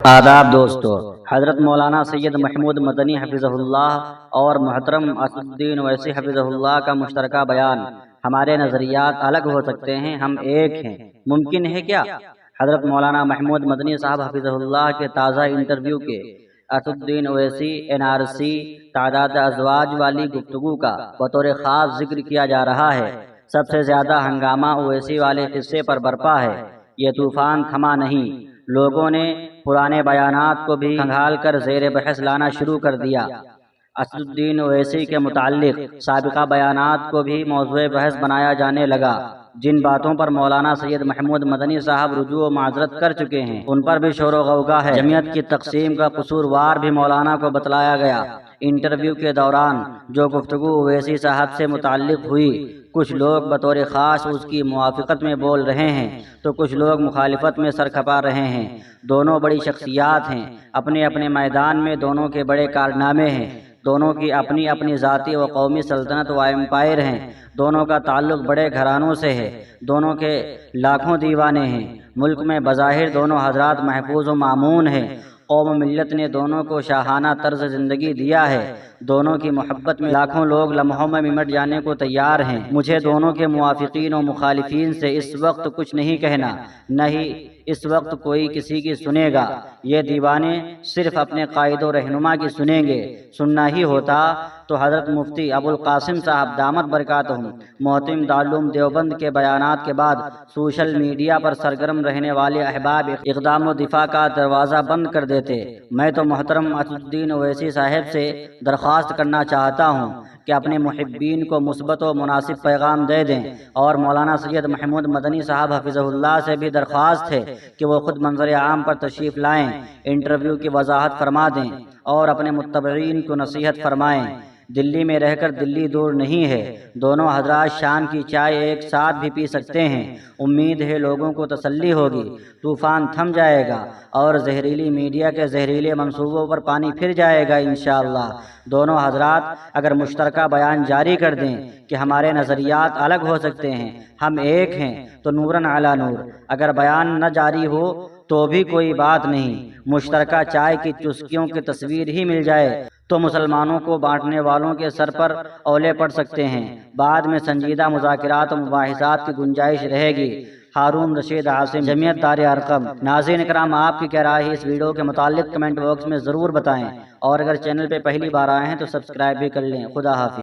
آداب دوستو، حضرت مولانا سید محمود مدنی حفظہ اللہ اور محترم اسد الدین اویسی حفظہ اللہ کا مشترکہ بیان۔ ہمارے نظریات الگ ہو سکتے ہیں، ہم ایک ہیں، ممکن ہے کیا؟ حضرت مولانا محمود مدنی صاحب حفظہ اللہ کے تازہ انٹرویو کے اسد الدین اویسی NRC تعداد ازواج والی گفتگو کا بطور خاص ذکر کیا جا رہا ہے۔ سب سے زیادہ ہنگامہ اویسی والے قصے پر برپا ہے۔ یہ طوفان تھما نہیں، لوگوں نے پرانے بیانات کو بھی کھنگال کر زیر بحث لانا شروع کر دیا۔ اسد الدین اویسی کے متعلق سابقہ بیانات کو بھی موضوع بحث بنایا جانے لگا۔ جن باتوں پر مولانا سید محمود مدنی صاحب رجوع و معذرت کر چکے ہیں ان پر بھی شور و غوغا ہے۔ جمعیت کی تقسیم کا قصوروار بھی مولانا کو بتلایا گیا۔ انٹرویو کے دوران جو گفتگو اویسی صاحب سے متعلق ہوئی، کچھ لوگ بطور خاص اس کی موافقت میں بول رہے ہیں تو کچھ لوگ مخالفت میں سر کھپا رہے ہیں۔ دونوں بڑی شخصیات ہیں، اپنے اپنے میدان میں دونوں کے بڑے کارنامے ہیں، دونوں کی اپنی اپنی ذاتی و قومی سلطنت و امپائر ہیں، دونوں کا تعلق بڑے گھرانوں سے ہے، دونوں کے لاکھوں دیوانے ہیں۔ ملک میں بظاہر دونوں حضرات محفوظ و مامون ہیں۔ قوم و ملت نے دونوں کو شاہانہ طرز زندگی دیا ہے۔ دونوں کی محبت میں لاکھوں لوگ لمحوں میں مٹ جانے کو تیار ہیں۔ مجھے دونوں کے موافقین و مخالفین سے اس وقت کچھ نہیں کہنا، نہ ہی اس وقت کوئی کسی کی سنے گا۔ یہ دیوانے صرف اپنے قائد و رہنما کی سنیں گے۔ سننا ہی ہوتا تو حضرت مفتی ابوالقاسم صاحب دامت برکاتہم محتمم دارالعلوم دیوبند کے بیانات کے بعد سوشل میڈیا پر سرگرم رہنے والے احباب اقدام و دفاع کا دروازہ بند کر دیتے۔ میں تو محترم اسد الدین اویسی صاحب سے درخواست کرنا چاہتا ہوں کہ اپنے محبین کو مثبت و مناسب پیغام دے دیں، اور مولانا سید محمود مدنی صاحب حفظہ اللہ سے بھی درخواست ہے کہ وہ خود منظر عام پر تشریف لائیں، انٹرویو کی وضاحت فرما دیں اور اپنے متبعین کو نصیحت فرمائیں۔ دلی میں رہ کر دلی دور نہیں ہے، دونوں حضرات شام کی چائے ایک ساتھ بھی پی سکتے ہیں۔ امید ہے لوگوں کو تسلی ہوگی، طوفان تھم جائے گا اور زہریلی میڈیا کے زہریلے منصوبوں پر پانی پھر جائے گا انشاءاللہ۔ دونوں حضرات اگر مشترکہ بیان جاری کر دیں کہ ہمارے نظریات الگ ہو سکتے ہیں، ہم ایک ہیں، تو نوراً علی نور۔ اگر بیان نہ جاری ہو تو بھی کوئی بات نہیں، مشترکہ چائے کی چسکیوں کی تصویر ہی مل جائے تو مسلمانوں کو بانٹنے والوں کے سر پر اولے پڑ سکتے ہیں۔ بعد میں سنجیدہ مذاکرات و مباحثات کی گنجائش رہے گی۔ ہارون رشید عاصم، جمعیت دار ارقم۔ ناظرین اکرام، آپ کی کیا رائے ہے اس ویڈیو کے متعلق کمنٹ باکس میں ضرور بتائیں، اور اگر چینل پہ پہلی بار آئے ہیں تو سبسکرائب بھی کر لیں۔ خدا حافظ۔